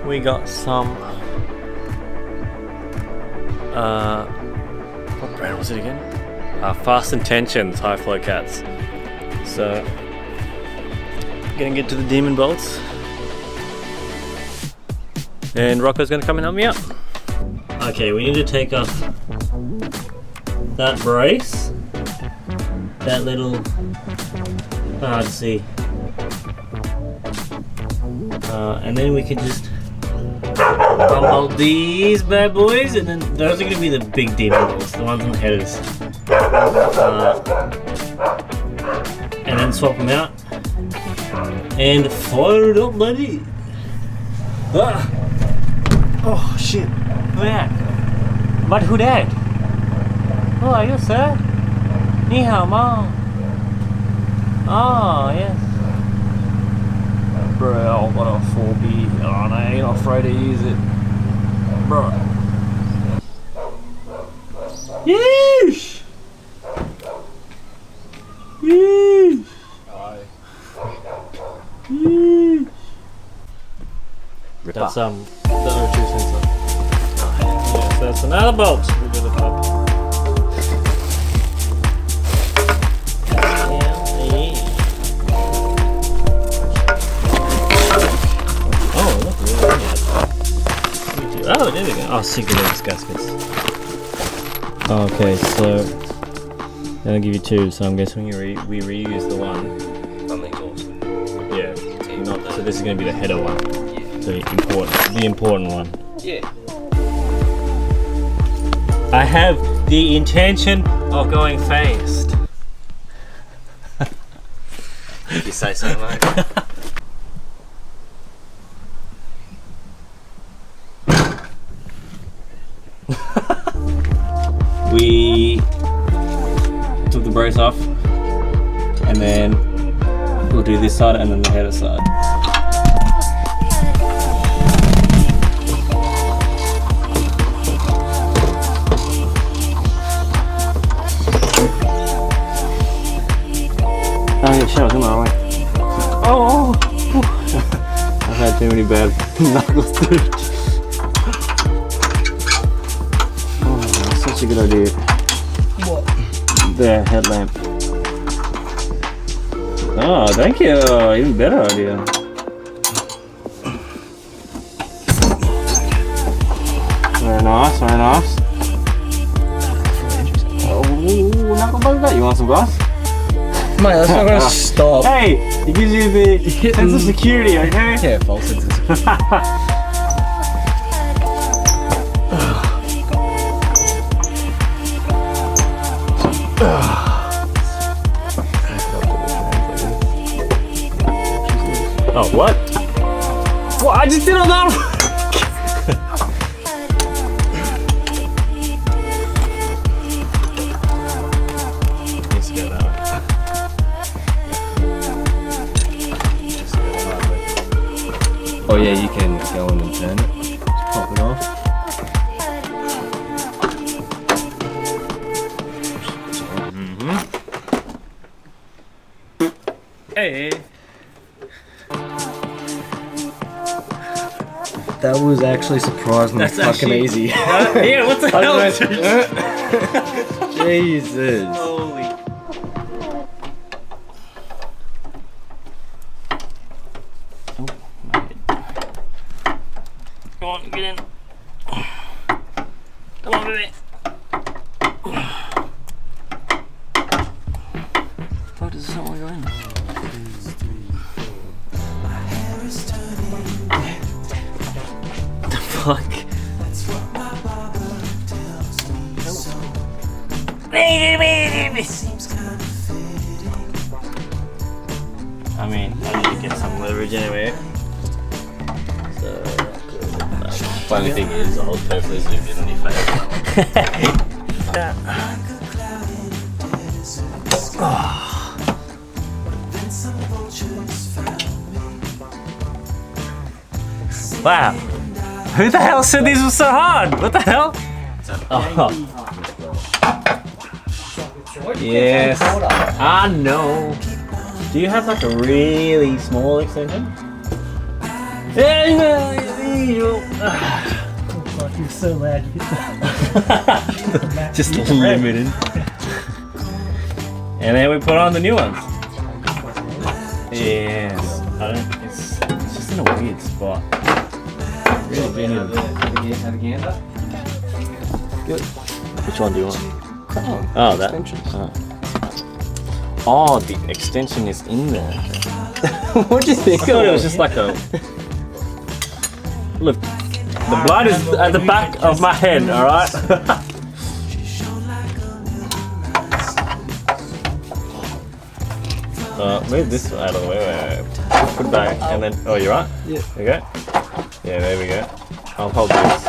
We got some what brand was it again? Fast Intentions high flow cats. So gonna get to the demon bolts and Rocco's gonna come and help me out. Okay, we need to take off that brace, that little, hard to see, and then we can just unbolt these bad boys, and then those are going to be the big demon bolts, the ones on the headers, and then swap them out and fire it up, buddy. Oh shit, who that? But who that? Oh, are you sir? Ni hao ma. Oh, yes. Bro, I've got a 4B. Oh, and I ain't afraid to use it. Bro. Yeesh! Yeesh! Yeesh! That's the O2 sensor. Yes, that's another bolt. We're gonna pop. Oh, there we go. Oh, single these gaskets. Okay, so then I'll give you two. So I'm guessing we reuse the one on the exhaust. Yeah. So this is going to be the header one. Yeah. The important one. Yeah. I have the intention of going fast. If you say so, mate. We took the brace off, and then we'll do this side and then the header side. Oh yeah, shut up, come on, wait. Oh! I've had too many bad knuckles, dude. Such a good idea. What? The headlamp. Oh, thank you. Even better idea. Very nice, very nice. Oh, knuckle bug that. You want some glass? Mate, that's not gonna stop. Hey, it gives you the sense of security, okay? Yeah, false sense of security. Oh, what? What? I just did all that! Needs to go that way. Oh yeah, you can go in and turn it. Just pop it off. Hey! That was actually surprisingly fucking easy. Yeah, what the hell? Jesus. Holy. Come on, get in. Come on, baby. Fuck, does this not want to go in? Fuck. I mean, I need to get some leverage anyway. So, Funny thing is, I'll totally zoom in on your face. Wow. Who the hell said these were so hard? What the hell? Oh. Yes. I know. Do you have like a really small extension? Oh god, you're so loud. Just limited. And then we put on the new ones. Yes. It's just in a weird spot. Really good. Good. Which one do you want? Oh, Oh, that. extension. Oh, the extension is in there. What do you think? I thought it was just like a. Look, the blood is at the back of my head. All right. Move this out of the way. Wait. Put it back, and then. Oh, you're right. Yeah. Okay. Yeah, there we go. I'll hold this.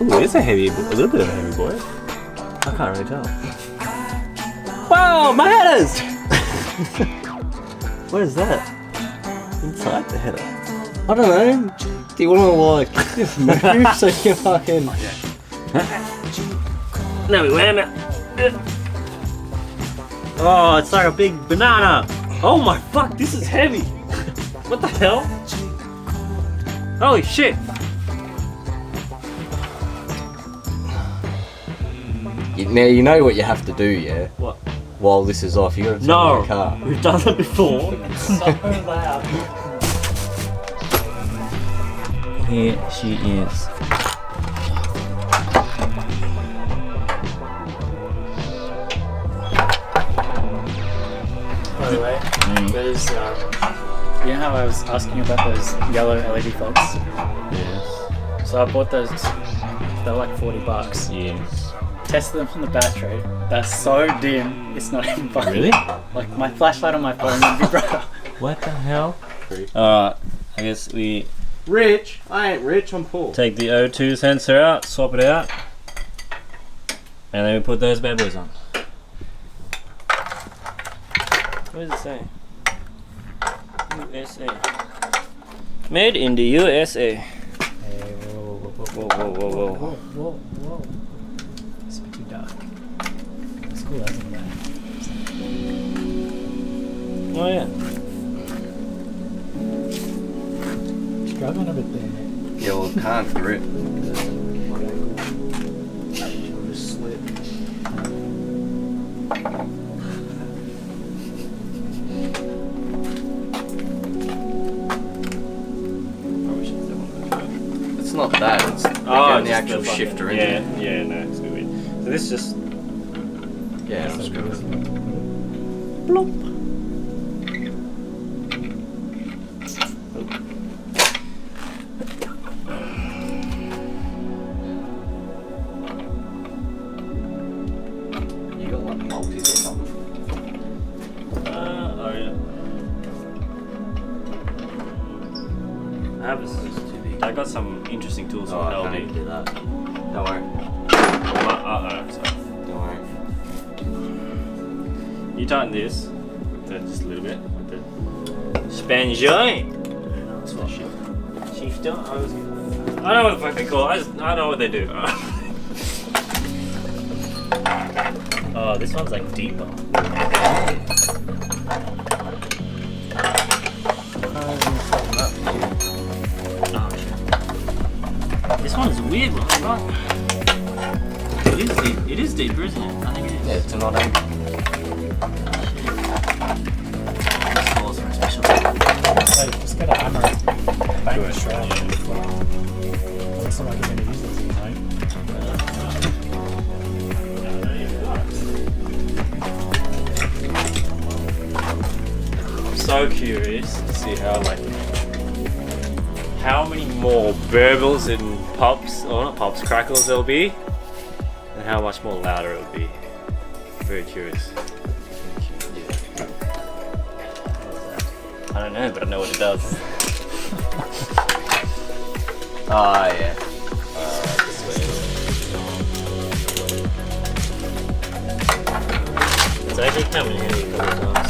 Ooh, it's a little bit of a heavy boy. I can't really tell. Wow, my headers! What is that? Inside the header. I don't know. Do you want to like just move so you fucking? No, we went. Oh, it's like a big banana. Oh my fuck, this is heavy. What the hell? Holy shit. Now you know what you have to do, yeah. What? While this is off, you gotta turn No, the car. we've done it before. So loud. Here she is. By the way, there's, you know how I was asking you about those yellow LED fogs? Yes. So I bought those, they're like $40. Yes. Tested them from the battery. They're so dim, it's not even funny. Really? Like my flashlight on my phone would be brighter. What the hell? Alright, I guess we Rich, I ain't rich. I'm poor. take the O2 sensor out, swap it out, and then we put those bad boys on. What does it say? USA. Made in the USA. Hey, whoa, whoa, Whoa, whoa, whoa, whoa. whoa, whoa. It's a bit too dark. It's cool, isn't it? Oh yeah. Struggling a bit there. Yeah, well, can't grip. Just slip. It's not that. It's getting the just actual fucking- shifter in Yeah, there. yeah, no, it's a bit weird. So this just Yeah, I'll screw it. You got like multis or something? oh yeah. I got some interesting tools Oh, from I can't LD. do that. Don't worry. Sorry. Don't worry. You tighten this just a little bit with the span joint. That's what shifter. I don't know what the fuck they call it. I don't know what they do. Oh, this one's like deeper. Oh shit. This one is a weird one, right? It is deep. It is deeper, isn't it? I think it is. Yeah, it's not a. This calls for a special. Hey, just get a hammer and bang the strap. Looks like you're gonna use this, you know? I'm so curious to see how many more burbles and pops, or not pops, crackles there'll be, and how much more louder it'll be. Very curious. I don't know, but I know what it does. Ah, yeah. This way. It's actually coming in a couple times.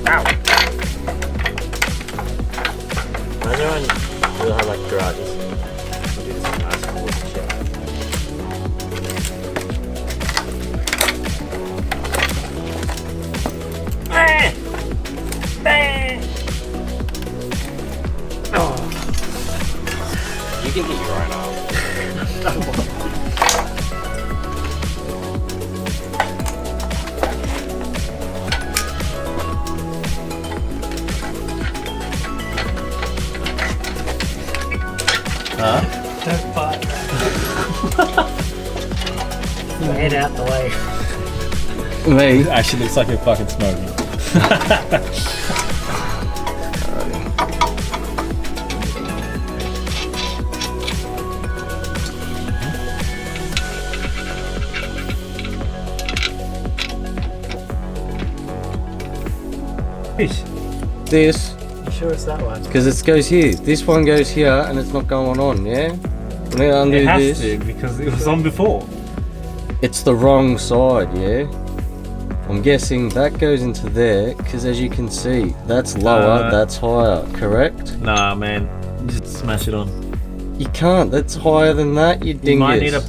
Ow! Imagine when we'll have like garages. We'll do this in high school and shit. Head out the way. Me. It actually looks like you're fucking smoking. Fish. This, You sure it's that one? because it goes here. This one goes here, and it's not going on. Yeah. We need to undo It has this. to because it was on before. It's the wrong side. Yeah. I'm guessing that goes into there, because as you can see, that's lower, that's higher. Correct? Nah, man. Just smash it on. You can't. That's higher than that. You dingus. You might need to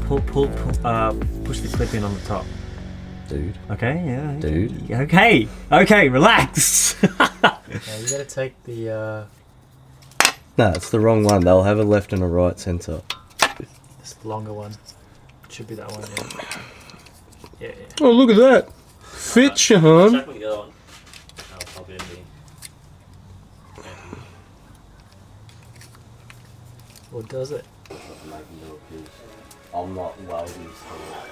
push the clip in on the top. Dude. Okay, yeah. Dude. Okay, relax. Yeah, you gotta take the Nah, it's the wrong one. They'll have a left and a right center. this longer one. It should be that one. Yeah. Yeah. Oh, look at that. Fit, Shahan. Check with the other one. I'll probably be. What does it? I'm not welding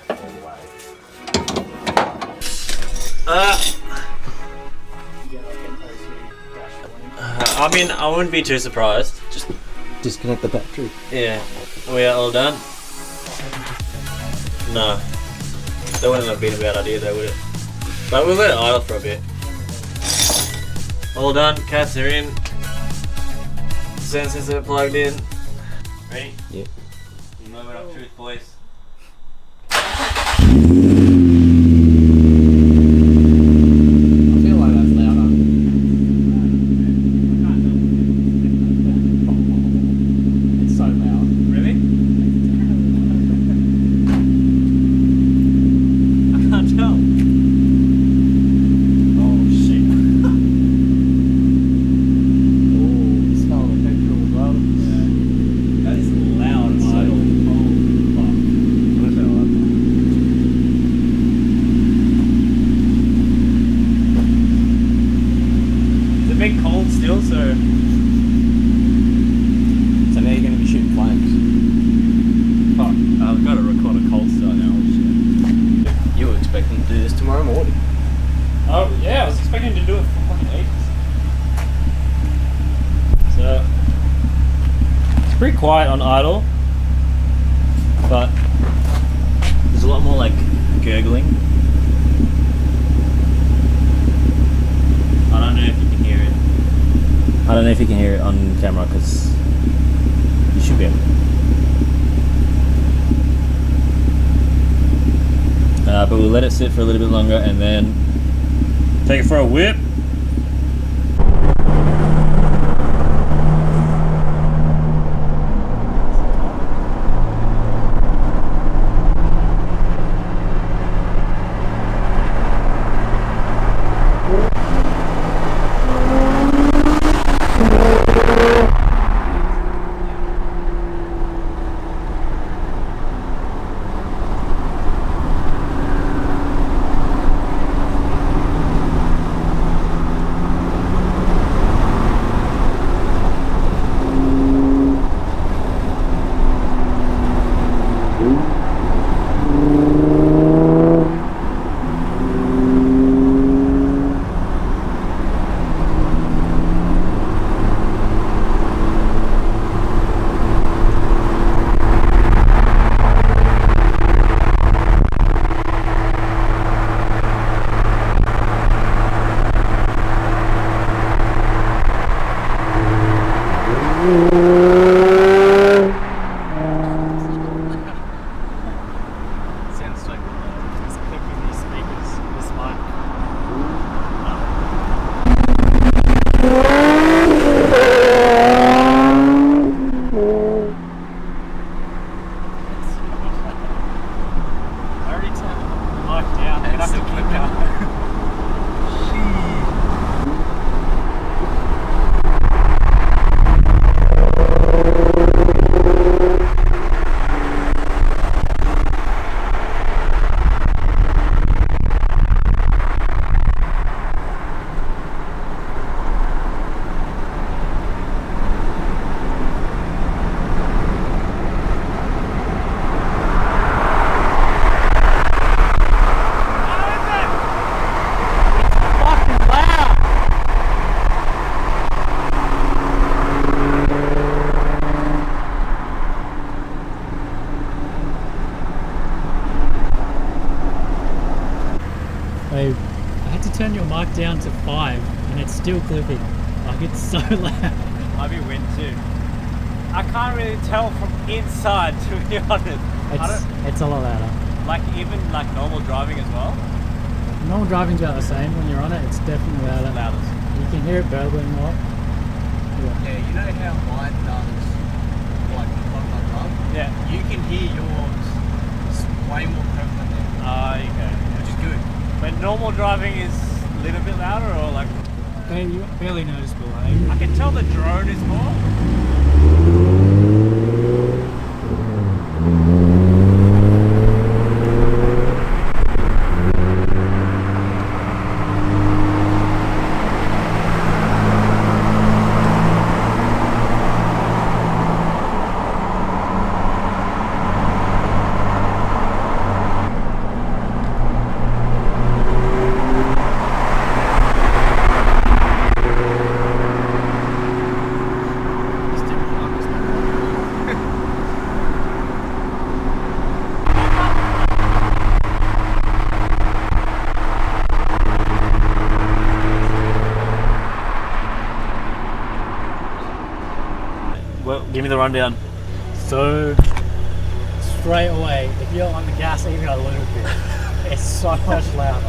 all the way. I mean, I wouldn't be too surprised. Just Disconnect the battery. yeah, we are all done. No, that wouldn't have been a bad idea, though, would it? But we'll let it idle for a bit. All done. Cats are in. Sensors are plugged in. Ready? Yep. Moment of truth, boys. I feel like that's louder. It's so loud. Really? I can't tell. Oh shit. Oh, smell the petrol as well. That is loud idle. It's a bit cold still, so. So now you're going to be shooting flames. Fuck. I've got to record a cold start now. You were expecting to do this tomorrow morning. Oh yeah, I was expecting to do it for fucking ages. So it's pretty quiet on idle, but there's a lot more like gurgling. I don't know if you can hear it. I don't know if you can hear it on camera because you should be able to. But we'll let it sit for a little bit longer and then take it for a whip. turn your mic down to 5 and it's still clipping. Like it's so loud. Might be wind too. I can't really tell from inside, to be honest. It's a lot louder. Like even like normal driving as well. Normal driving's about the same. When you're on it, it's definitely louder. Loudest. You can hear it burbling more. Yeah, you know how mine does like drum? Yeah. You can hear yours way more prevalent there, Okay. which is good. But normal driving is a little bit louder, or like Barely noticeable. I can tell the drone is more. Well, give me the rundown. So straight away, if you're on the gas even a little bit, it's so much louder.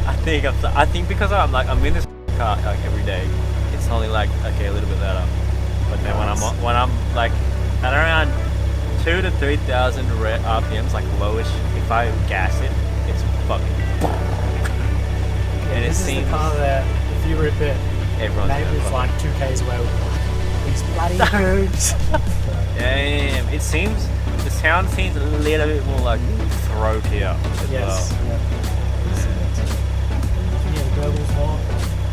I think because I'm in this car like every day, it's only like okay a little bit louder. But then when I'm like at around 2,000 to 3,000 RPMs, like lowish, if I gas it, it's fucking. And it This is seems the car that if you rip it, everyone's maybe it's like 2 k's away with these bloody hoops. Damn, the sound seems a little bit more like throatier as Yes. well. Yeah. Yeah, the gurgles more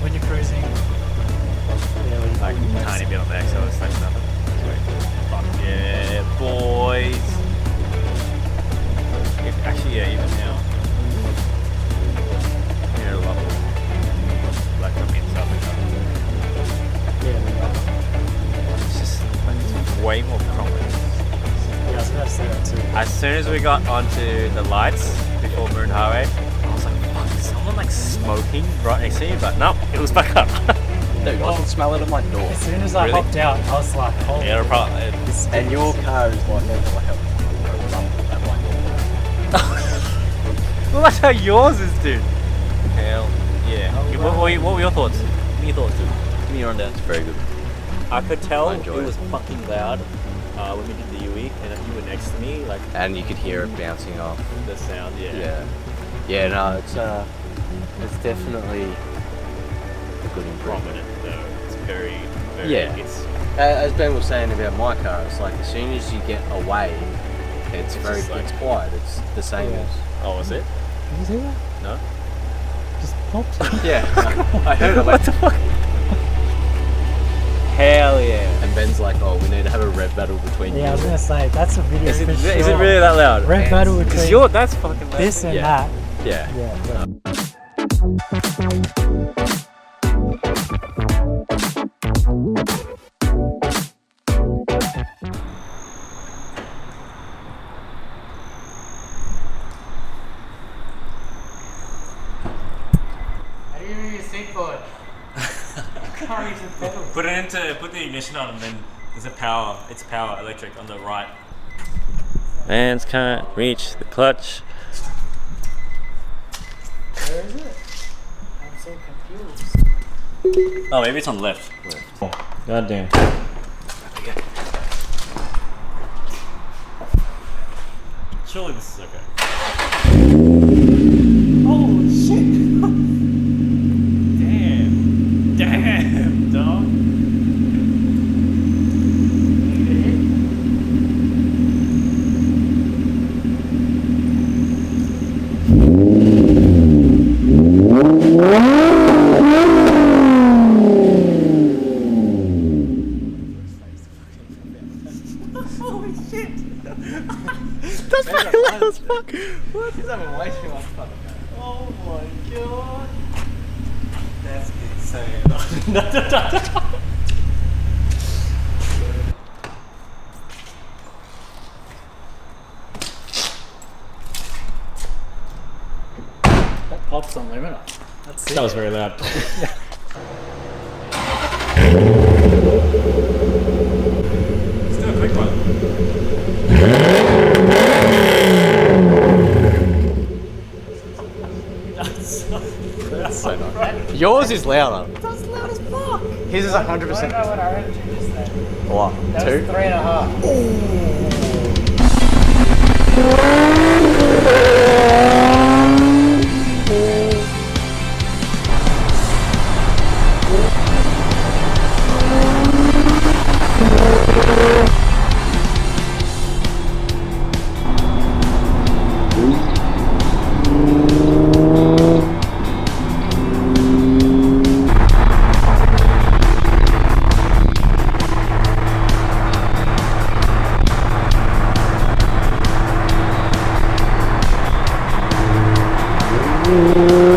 when you're cruising. Yeah, when Like you're tiny bit on the XL, it's like nothing. Sweet. Fuck yeah, boys. Actually, yeah, even now. I hear a lot more. Like from inside the car. Yeah, It's just like it's way more prominent. I was about to say that too. As soon as we got onto the lights before Moon Highway, I was like, fuck, is someone like smoking right next to you? But no, it was back up. Dude, I can smell it at my door. As soon as I Really? hopped out, I was like, oh, Yeah, probably. And your car is like a rumble at my door. Well, that's how yours is, dude. Hell yeah. Oh, what, wow. what were your thoughts? Give me your thoughts, dude. Give me your rundown. It's very good. I could tell I it enjoy it. was fucking loud when we did the UE, and if you were next to me, like And you could hear it bouncing off. the sound, Yeah, no, it's definitely a good improvement. prominent though. It's very, very. Yeah. It's As Ben was saying about my car, it's like as soon as you get away, it's very just like- it's quiet. It's the same Yeah. as oh, was it? Did you see that? No. Just popped. yeah. I heard it. What the fuck? Hell yeah. And Ben's like, oh, we need to have a rev battle between you. Yeah, I was gonna say that's a video Is it, for is sure. it really that loud? Red battle between Because that's fucking loud. this and Yeah. that. Yeah. Yeah. How do you use your seatboard? Can't use the pedals. Put the ignition on, and then there's it's power electric on the right. Hands can't reach the clutch. Where is it? I'm so confused. Oh, maybe it's on the left. God damn. Surely this is okay. Oh shit! Damn, dog. Holy shit! That's fucking loud as fuck. What? He's having way too much fun. Oh my god. That's insane. That pops on limiter. That was very loud. Still a quick one. That's so nice. Yours is louder. That's loud as fuck. His is I don't 100%. know what I heard you just say. What? That Two? was 3.5. Mm-hmm.